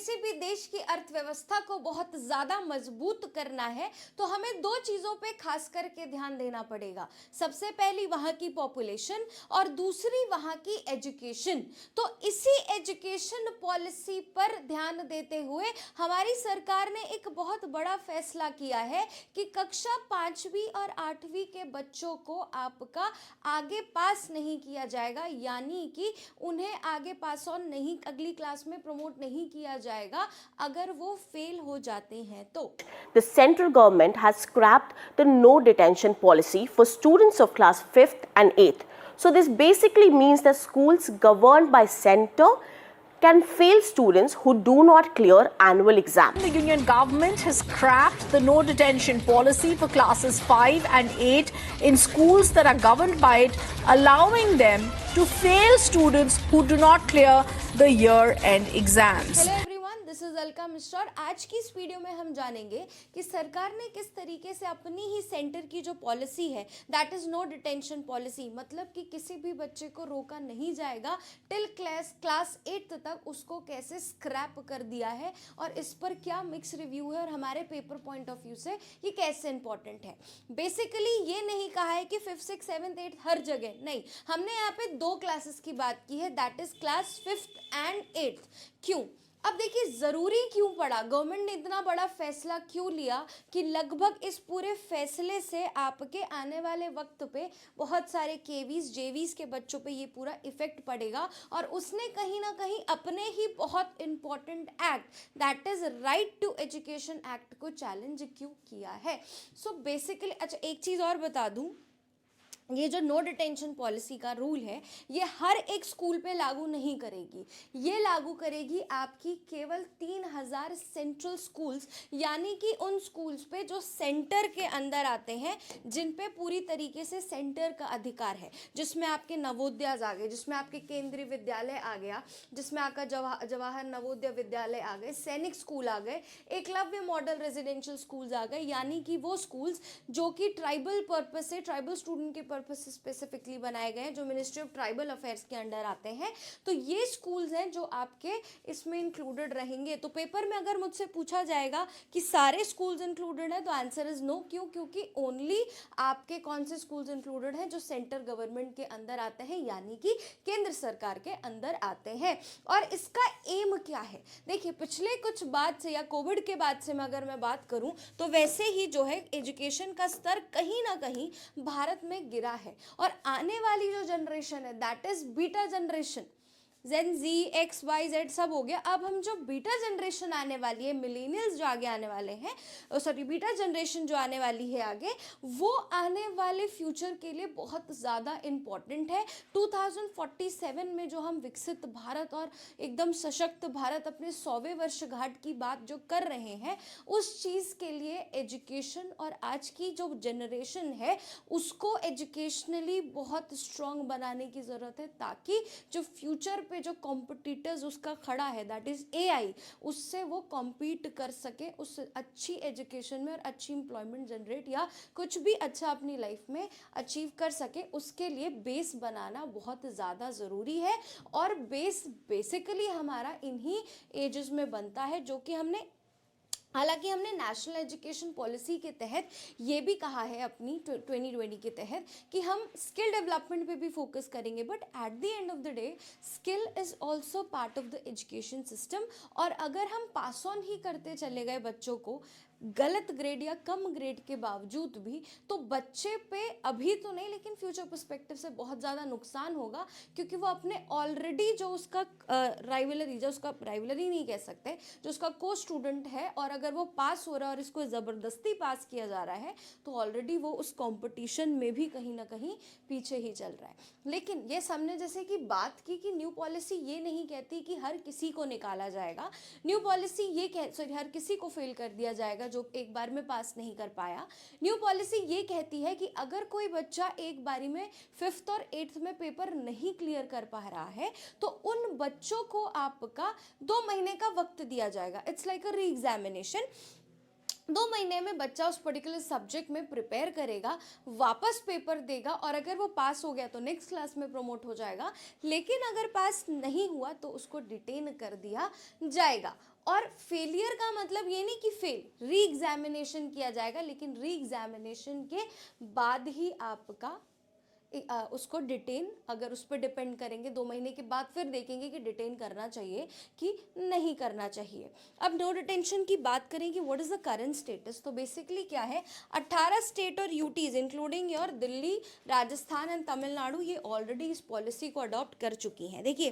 किसी भी देश की अर्थव्यवस्था को बहुत ज़्यादा मजबूत करना है तो हमें दो चीज़ों पे खास करके ध्यान देना पड़ेगा। सबसे पहली वहाँ की पॉपुलेशन और दूसरी वहाँ की एजुकेशन। तो इसी एजुकेशन पॉलिसी पर ध्यान देते हुए हमारी सरकार ने एक बहुत बड़ा फैसला किया है कि कक्षा 5वीं और 8वीं के बच्चों को आपका आगे पास नहीं किया जाएगा, यानी कि उन्हें आगे पास ऑन नहीं, अगली क्लास में प्रमोट नहीं किया जाएगा अगर वो फेल हो जाते हैं तो। The central government has scrapped the no detention policy for students of class 5th and 8th. So this basically means that schools governed by center can fail students who do not clear annual exams. The union government has scrapped the no detention policy for classes 5 and 8 in schools that are governed by it, allowing them to fail students who do not clear the year-end exams. Hello everyone, this is Alka Mishra और आज की इस video में हम जानेंगे कि सरकार ने किस तरीके से अपनी ही सेंटर की जो पॉलिसी है that is no detention policy, मतलब कि किसी भी बच्चे को रोका नहीं जाएगा टिल क्लास 8 तक, उसको कैसे स्क्रैप कर दिया है और इस पर क्या मिक्स रिव्यू है और हमारे पेपर पॉइंट ऑफ व्यू से ये कैसे इंपॉर्टेंट है। बेसिकली ये नहीं कहा है कि 5th 6th 7th 8th हर जगह, नहीं, हमने यहाँ पे दो क्लासेस की बात की है that is class 5th and 8th। क्यों? अब देखिए ज़रूरी क्यों पड़ा, गवर्नमेंट ने इतना बड़ा फैसला क्यों लिया कि लगभग इस पूरे फैसले से आपके आने वाले वक्त पे बहुत सारे केवीज जेवीज के बच्चों पे ये पूरा इफेक्ट पड़ेगा और उसने कहीं ना कहीं अपने ही बहुत important act that is right to education act को चैलेंज क्यों किया है। सो बेसिकली अच्छा एक चीज़ और बता दूं, ये जो नो डिटेंशन पॉलिसी का रूल है ये हर एक स्कूल पे लागू नहीं करेगी, ये लागू करेगी आपकी केवल 3000 सेंट्रल स्कूल्स, यानी कि उन स्कूल्स पे जो सेंटर के अंदर आते हैं, जिन पे पूरी तरीके से सेंटर का अधिकार है, जिसमें आपके नवोदयाज आ गए, जिसमें आपके केंद्रीय विद्यालय आ गया, जिसमें आपका जवाहर नवोदय विद्यालय आ गए, सैनिक स्कूल आ गए, एकलव्य मॉडल रेजिडेंशियल स्कूल्स आ गए, यानी कि वो स्कूल्स जो कि ट्राइबल पर्पस से, ट्राइबल स्टूडेंट के पर्पस से स्पेसिफिकली बनाए गए हैं, जो मिनिस्ट्री ऑफ ट्राइबल अफेयर्स के अंडर आते हैं। तो ये स्कूल्स हैं जो आपके इसमें इंक्लूडेड रहेंगे। तो पेपर में अगर मुझसे पूछा जाएगा कि सारे स्कूल्स इंक्लूडेड हैं तो आंसर इज नो। क्यों? क्योंकि ओनली आपके कौन से स्कूल्स इंक्लूडेड हैं जो सेंटर गवर्नमेंट के अंदर आते हैं, यानी कि केंद्र सरकार के अंदर आते हैं। और इसका एम क्या है? देखिए पिछले कुछ बाद से या कोविड के बाद से अगर मैं बात करूं तो वैसे ही जो है एजुकेशन का स्तर कहीं ना कहीं भारत में गिरा है और आने वाली जो जनरेशन है that is beta generation, gen Z X Y Z सब हो गया। अब हम जो बीटा जनरेशन आने वाली है, मिलेनियल्स जो आगे आने वाले हैं, सॉरी बीटा जनरेशन जो आने वाली है आगे, वो आने वाले फ्यूचर के लिए बहुत ज़्यादा इम्पॉर्टेंट है। 2047 में जो हम विकसित भारत और एकदम सशक्त भारत अपने 100वें वर्षगांठ की बात जो कर रहे हैं, उस चीज़ के लिए एजुकेशन और आज की जो जनरेशन है उसको एजुकेशनली बहुत स्ट्रॉन्ग बनाने की ज़रूरत है, ताकि जो फ्यूचर पे जो कॉम्पिटिटर्स उसका खड़ा है दैट इज एआई, उससे वो कॉम्पीट कर सके, उस अच्छी एजुकेशन में और अच्छी एम्प्लॉयमेंट जनरेट या कुछ भी अच्छा अपनी लाइफ में अचीव कर सके, उसके लिए बेस बनाना बहुत ज़्यादा ज़रूरी है। और बेस बेसिकली हमारा इन्हीं एजेस में बनता है, जो कि हमने हालांकि हमने नेशनल एजुकेशन पॉलिसी के तहत ये भी कहा है अपनी 2020 के तहत कि हम स्किल डेवलपमेंट पे भी फोकस करेंगे, but at the end of the day skill is also part of the education system. और अगर हम पास ऑन ही करते चले गए बच्चों को गलत ग्रेड या कम ग्रेड के बावजूद भी, तो बच्चे पे अभी तो नहीं लेकिन फ्यूचर पर्सपेक्टिव से बहुत ज़्यादा नुकसान होगा, क्योंकि वो अपने ऑलरेडी जो उसका राइवलरी, जो उसका राइवलरी नहीं कह सकते, जो उसका को स्टूडेंट है, और अगर वो पास हो रहा है और इसको ज़बरदस्ती पास किया जा रहा है तो ऑलरेडी वो उस कंपटीशन में भी कहीं ना कहीं पीछे ही चल रहा है। लेकिन ये सबने जैसे कि बात की कि न्यू पॉलिसी ये नहीं कहती कि हर किसी को निकाला जाएगा, न्यू पॉलिसी ये हर किसी को फेल कर दिया जाएगा जो एक बार में पास नहीं कर पाया। न्यू पॉलिसी ये कहती है कि अगर कोई बच्चा एक बारी में 5th और 8th में पेपर नहीं क्लियर कर पा रहा है तो उन बच्चों को आपका 2 महीने का वक्त दिया जाएगा, it's like a re examination. 2 महीने में बच्चा उस पर्टिकुलर सब्जेक्ट में प्रिपेयर करेगा, वापस पेपर देगा और अगर वो पास हो गया तो नेक्स्ट क्लास में प्रमोट हो जाएगा, लेकिन अगर पास नहीं हुआ तो उसको डिटेन कर दिया जाएगा। और फेलियर का मतलब ये नहीं कि फेल, री एग्जामिनेशन किया जाएगा, लेकिन री एग्जामिनेशन के बाद ही आपका उसको डिटेन, अगर उस पर डिपेंड करेंगे 2 महीने के बाद फिर देखेंगे कि डिटेन करना चाहिए कि नहीं करना चाहिए। अब नो डिटेंशन की बात करें कि what is the current status, तो बेसिकली क्या है, 18 स्टेट और UTs including your Delhi, Rajasthan and Tamil Nadu, ये ऑलरेडी इस पॉलिसी को अडॉप्ट कर चुकी हैं। देखिए,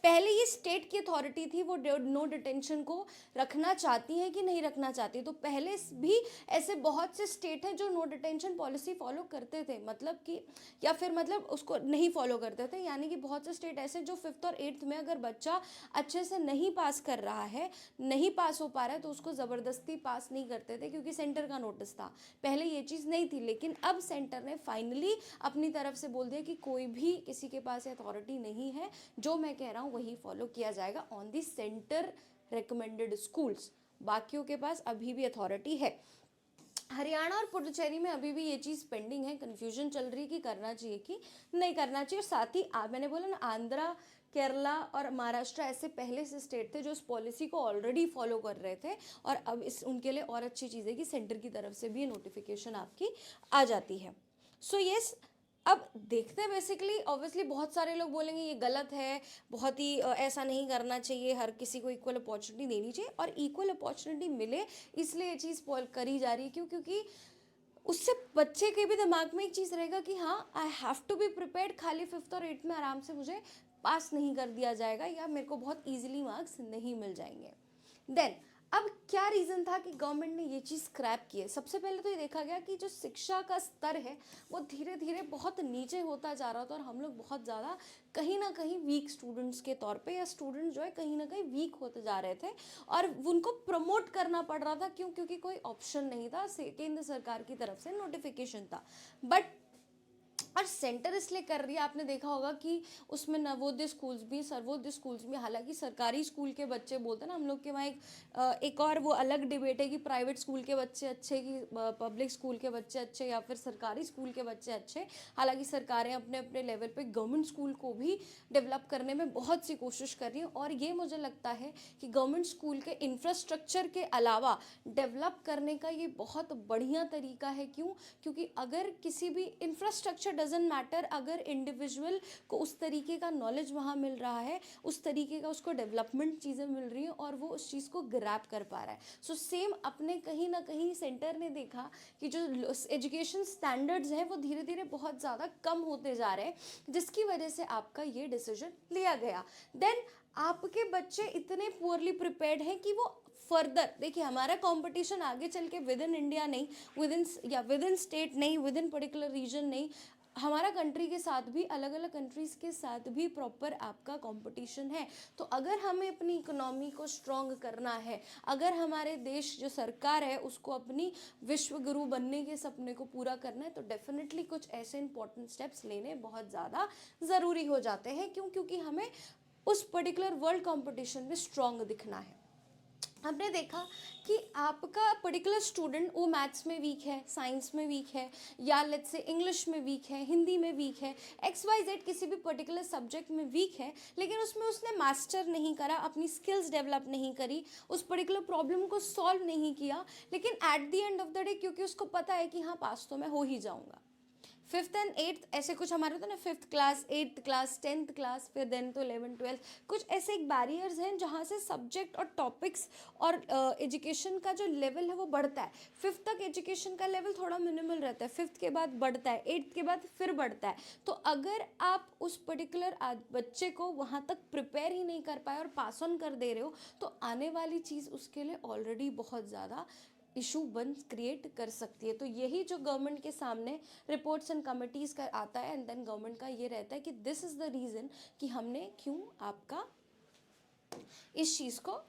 पहले ये स्टेट की अथॉरिटी थी, वो नो डिटेंशन को रखना चाहती हैं कि नहीं रखना चाहती, तो पहले भी ऐसे बहुत से स्टेट हैं जो नो डिटेंशन पॉलिसी फॉलो करते थे, मतलब कि या फिर मतलब उसको नहीं फॉलो करते थे, यानी कि बहुत से स्टेट ऐसे जो 5th और 8th में अगर बच्चा अच्छे से नहीं पास कर रहा है, नहीं पास हो पा रहा है, तो उसको ज़बरदस्ती पास नहीं करते थे क्योंकि सेंटर का नोटिस था। पहले ये चीज़ नहीं थी, लेकिन अब सेंटर ने फाइनली अपनी तरफ से बोल दिया कि कोई भी किसी के पास अथॉरिटी नहीं है, जो मैं कह रहा हूँ वही फॉलो किया जाएगा on the centre recommended schools. बाकियों के पास अभी भी अथॉरिटी है। हरियाणा और पुडुचेरी में अभी भी ये चीज़ पेंडिंग है, कन्फ्यूजन चल रही कि करना चाहिए कि नहीं करना चाहिए। और साथ ही मैंने बोला ना, आंध्रा, केरला और महाराष्ट्र ऐसे पहले से स्टेट थे जो इस पॉलिसी को ऑलरेडी फॉलो कर रहे थे, और अब इस उनके लिए और अच्छी चीज़ है कि सेंटर की तरफ से भी नोटिफिकेशन आपकी आ जाती है। सो यस, अब देखते हैं, बेसिकली ऑब्वियसली बहुत सारे लोग बोलेंगे ये गलत है, बहुत ही ऐसा नहीं करना चाहिए, हर किसी को इक्वल अपॉर्चुनिटी देनी चाहिए, और इक्वल अपॉर्चुनिटी मिले इसलिए ये चीज़ करी जा रही है। क्यों? क्योंकि उससे बच्चे के भी दिमाग में एक चीज़ रहेगा कि हाँ, I have to be prepared, खाली 5th और 8th में आराम से मुझे पास नहीं कर दिया जाएगा या मेरे को बहुत ईजिली मार्क्स नहीं मिल जाएंगे। देन अब क्या रीज़न था कि गवर्नमेंट ने ये चीज़ स्क्रैप की है? सबसे पहले तो ये देखा गया कि जो शिक्षा का स्तर है वो धीरे धीरे बहुत नीचे होता जा रहा था, और हम लोग बहुत ज़्यादा कहीं ना कहीं वीक स्टूडेंट्स के तौर पे, या स्टूडेंट जो है कहीं ना कहीं वीक होते जा रहे थे, और उनको प्रमोट करना पड़ रहा था। क्यों? क्योंकि कोई ऑप्शन नहीं था, केंद्र सरकार की तरफ से नोटिफिकेशन था। बट और सेंटर इसलिए कर रही है, आपने देखा होगा कि उसमें नवोदय स्कूल्स भी, सर्वोदय स्कूल्स भी, हालांकि सरकारी स्कूल के बच्चे बोलते हैं ना, हम लोग के वहाँ एक और वो अलग डिबेट है कि प्राइवेट स्कूल के बच्चे अच्छे कि पब्लिक स्कूल के बच्चे अच्छे या फिर सरकारी स्कूल के बच्चे अच्छे। हालांकि सरकारें अपने अपने लेवल पे गवर्नमेंट स्कूल को भी डेवलप करने में बहुत सी कोशिश कर रही हैं, और ये मुझे लगता है कि गवर्नमेंट स्कूल के इंफ्रास्ट्रक्चर के अलावा डेवलप करने का ये बहुत बढ़िया तरीका है। क्यों? क्योंकि अगर किसी भी इंफ्रास्ट्रक्चर डजंट मैटर, अगर इंडिविजुअल को उस तरीके का नॉलेज वहाँ मिल रहा है, उस तरीके का उसको डेवलपमेंट चीज़ें मिल रही हैं, और वो उस चीज़ को ग्रैब कर पा रहा है। सो सेम अपने कहीं ना कहीं सेंटर ने देखा कि जो एजुकेशन स्टैंडर्ड्स हैं वो धीरे धीरे बहुत ज़्यादा कम होते जा रहे हैं, जिसकी वजह से आपका ये डिसीजन लिया गया। देन आपके बच्चे इतने पुअरली प्रिपेयर्ड हैं कि वो फर्दर, देखिए हमारा कंपटीशन आगे चल के विद इन इंडिया नहीं, विद इन स्टेट नहीं, विद इन पर्टिकुलर रीजन नहीं, हमारा कंट्री के साथ भी, अलग अलग कंट्रीज़ के साथ भी प्रॉपर आपका कंपटीशन है। तो अगर हमें अपनी इकोनॉमी को स्ट्रॉन्ग करना है, अगर हमारे देश जो सरकार है उसको अपनी विश्व गुरु बनने के सपने को पूरा करना है, तो डेफिनेटली कुछ ऐसे इंपॉर्टेंट स्टेप्स लेने बहुत ज़्यादा ज़रूरी हो जाते हैं। क्यों? क्योंकि हमें उस पर्टिकुलर वर्ल्ड कंपटीशन में स्ट्रॉन्ग दिखना है। हमने देखा कि आपका पर्टिकुलर स्टूडेंट वो मैथ्स में वीक है, साइंस में वीक है, या लेट्स से इंग्लिश में वीक है, हिंदी में वीक है, XYZ किसी भी पर्टिकुलर सब्जेक्ट में वीक है, लेकिन उसमें उसने मास्टर नहीं करा, अपनी स्किल्स डेवलप नहीं करी, उस पर्टिकुलर प्रॉब्लम को सॉल्व नहीं किया, लेकिन at the end of the day क्योंकि उसको पता है कि हाँ पास तो मैं हो ही जाऊँगा। 5th and 8th ऐसे कुछ हमारे होता है ना, 5th class, 8th class, 10th class, फिर देन तो 11th 12th, कुछ ऐसे एक बैरियर्स हैं जहाँ से सब्जेक्ट और टॉपिक्स और एजुकेशन का जो लेवल है वो बढ़ता है। 5th तक एजुकेशन का लेवल थोड़ा मिनिमल रहता है, 5th के बाद बढ़ता है, 8th के बाद फिर बढ़ता है। तो अगर आप उस पर्टिकुलर बच्चे को वहाँ तक प्रिपेयर ही नहीं कर पाए और पास ऑन कर दे रहे हो, तो आने वाली चीज़ उसके लिए ऑलरेडी बहुत ज़्यादा इशू बन क्रिएट कर सकती है। तो यही जो गवर्नमेंट के सामने रिपोर्ट्स एंड कमिटीज़ का आता है, एंड देन गवर्नमेंट का ये रहता है कि दिस इज़ द रीज़न कि हमने क्यों आपका इस चीज़ को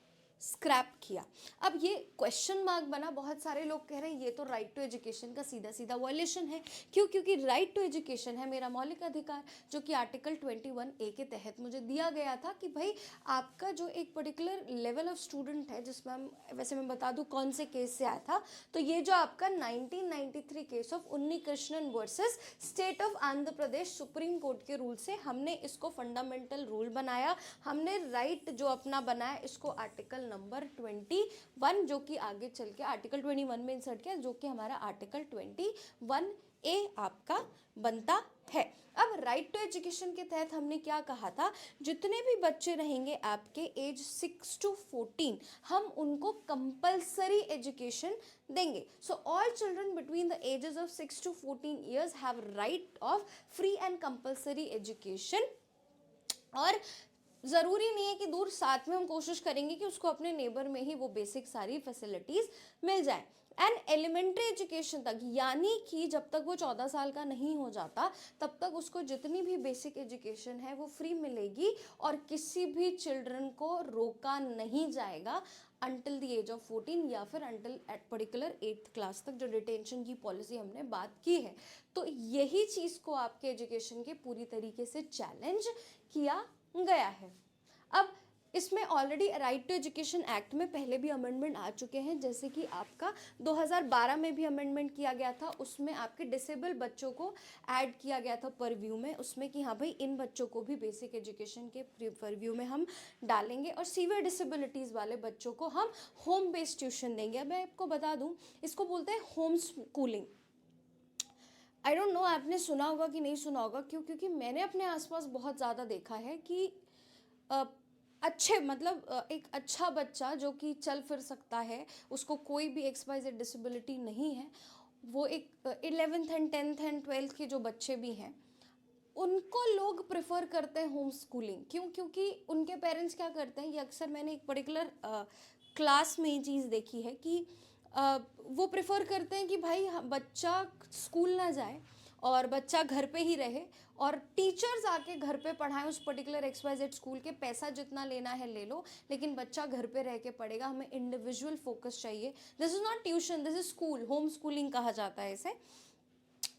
स्क्रैप किया। अब ये क्वेश्चन मार्क बना, बहुत सारे लोग कह रहे हैं ये तो राइट टू एजुकेशन का सीधा सीधा वायलेशन है। क्यों? क्योंकि राइट टू एजुकेशन है मेरा मौलिक अधिकार, जो कि आर्टिकल 21A के तहत मुझे दिया गया था कि भाई आपका जो एक पर्टिकुलर लेवल ऑफ स्टूडेंट है, जिसमें हम वैसे मैं बता दूं कौन से केस से आया था, तो ये जो आपका 1993 केस ऑफ उन्नी Krishnan versus state of Andhra Pradesh supreme court के रूल से हमने इसको फंडामेंटल रूल बनाया। हमने राइट जो अपना बनाया इसको आर्टिकल नंबर 21, जो कि आगे चल के आर्टिकल 21 में इंसर्ट किया, जो कि हमारा आर्टिकल 21A आपका बनता है। अब राइट टू एजुकेशन के तहत हमने क्या कहा था, जितने भी बच्चे रहेंगे आपके एज 6 to 14, हम उनको कंपल्सरी एजुकेशन देंगे। So all children between the ages of 6 to 14 years have right of free and compulsory education. और ज़रूरी नहीं है कि दूर, साथ में हम कोशिश करेंगे कि उसको अपने नेबर में ही वो बेसिक सारी फैसिलिटीज़ मिल जाए। एंड एलिमेंट्री एजुकेशन तक, यानी कि जब तक वो 14 साल का नहीं हो जाता तब तक उसको जितनी भी बेसिक एजुकेशन है वो फ्री मिलेगी और किसी भी चिल्ड्रन को रोका नहीं जाएगा अंटिल द एज ऑफ 14 या फिर until at particular 8th class तक, जो डिटेंशन की पॉलिसी हमने बात की है। तो यही चीज़ को आपके एजुकेशन के पूरी तरीके से चैलेंज किया गया है। अब इसमें already right to education act में पहले भी अमेंडमेंट आ चुके हैं, जैसे कि आपका 2012 में भी अमेंडमेंट किया गया था। उसमें आपके डिसेबल बच्चों को ऐड किया गया था परव्यू में, उसमें कि हाँ भाई इन बच्चों को भी बेसिक एजुकेशन के परव्यू में हम डालेंगे और सीवियर डिसेबिलिटीज़ वाले बच्चों को हम होम बेस्ड ट्यूशन देंगे। अब मैं आपको बता दूँ, इसको बोलते हैं home schooling. I don't know आपने सुना होगा कि नहीं सुना होगा, क्यों? क्योंकि मैंने अपने आसपास बहुत ज़्यादा देखा है कि अच्छे मतलब एक अच्छा बच्चा जो कि चल फिर सकता है, उसको कोई भी XYZ डिसेबिलिटी नहीं है, वो एक 11th and 10th and 12th के जो बच्चे भी हैं उनको लोग प्रेफर करते हैं होम स्कूलिंग। क्यों? क्योंकि उनके पेरेंट्स क्या करते हैं, ये अक्सर मैंने एक पर्टिकुलर क्लास में ये चीज़ देखी है कि वो प्रेफर करते हैं कि भाई बच्चा स्कूल ना जाए और बच्चा घर पे ही रहे और टीचर्स आके घर पे पढ़ाएं उस पर्टिकुलर XYZ स्कूल के, पैसा जितना लेना है ले लो, लेकिन बच्चा घर पे रह के पढ़ेगा, हमें इंडिविजुअल फोकस चाहिए। This is not tuition, this is school, home schooling कहा जाता है इसे।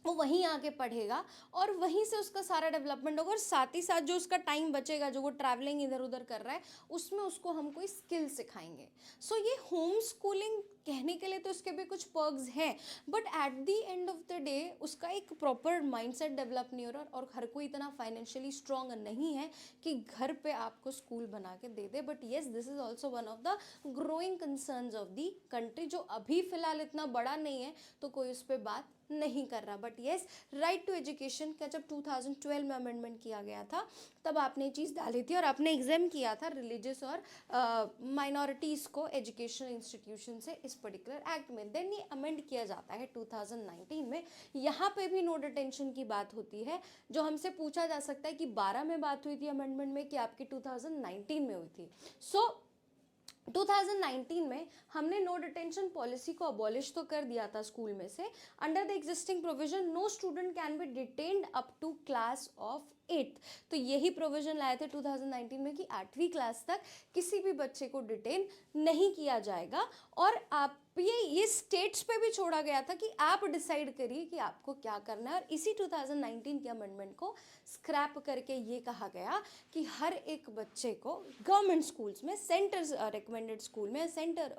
वो वहीं आके पढ़ेगा और वहीं से उसका सारा डेवलपमेंट होगा और साथ ही साथ जो उसका टाइम बचेगा, जो वो ट्रैवलिंग इधर उधर कर रहा है, उसमें उसको हम कोई स्किल सिखाएंगे। सो ये होम स्कूलिंग कहने के लिए तो इसके भी कुछ पर्क्स हैं, but at the end of the day उसका एक प्रॉपर माइंडसेट डेवलप नहीं हो रहा और हर कोई इतना फाइनेंशियली स्ट्रॉन्ग नहीं है कि घर पे आपको स्कूल बना के दे दे। But yes, this is also one of the growing concerns of the country, जो अभी फ़िलहाल इतना बड़ा नहीं है तो कोई उस पर बात नहीं कर रहा। But yes, right to education का जब 2012 में अमेंडमेंट किया गया था तब आपने चीज़ डाली थी और आपने एग्जाम किया था रिलीजियस और माइनॉरिटीज़ को एजुकेशनल इंस्टीट्यूशन से इस पर्टिकुलर एक्ट में। देन ये अमेंड किया जाता है 2019 में। यहाँ पे भी नो डिटेंशन की बात होती है, जो हमसे पूछा जा सकता है कि 12 में बात हुई थी अमेंडमेंट में कि आपकी 2019 में हुई थी। सो 2019 में हमने नो डिटेंशन पॉलिसी को अबॉलिश तो कर दिया था स्कूल में से। Under the existing provision no student can be detained up to class of 8th। तो यही प्रोविजन लाए थे 2019 में कि 8वीं क्लास तक किसी भी बच्चे को डिटेन नहीं किया जाएगा और आप ये स्टेट्स पे भी छोड़ा गया था कि आप डिसाइड करिए कि आपको क्या करना है। और इसी 2019 के अमेंडमेंट को स्क्रैप करके ये कहा गया कि हर एक बच्चे को गवर्नमेंट स्कूल्स में, सेंटर रिकमेंडेड स्कूल में, सेंटर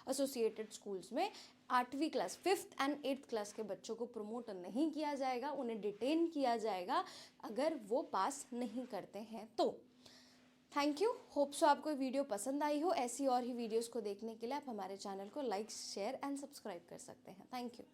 एसोसिएटेड स्कूल्स में 8वीं class, 5th and 8th class के बच्चों को प्रमोट नहीं किया जाएगा, उन्हें डिटेन किया जाएगा अगर वो पास नहीं करते हैं तो। थैंक यू, होप सो आपको वीडियो पसंद आई हो। ऐसी और ही वीडियोस को देखने के लिए आप हमारे चैनल को लाइक, शेयर एंड सब्सक्राइब कर सकते हैं। Thank you.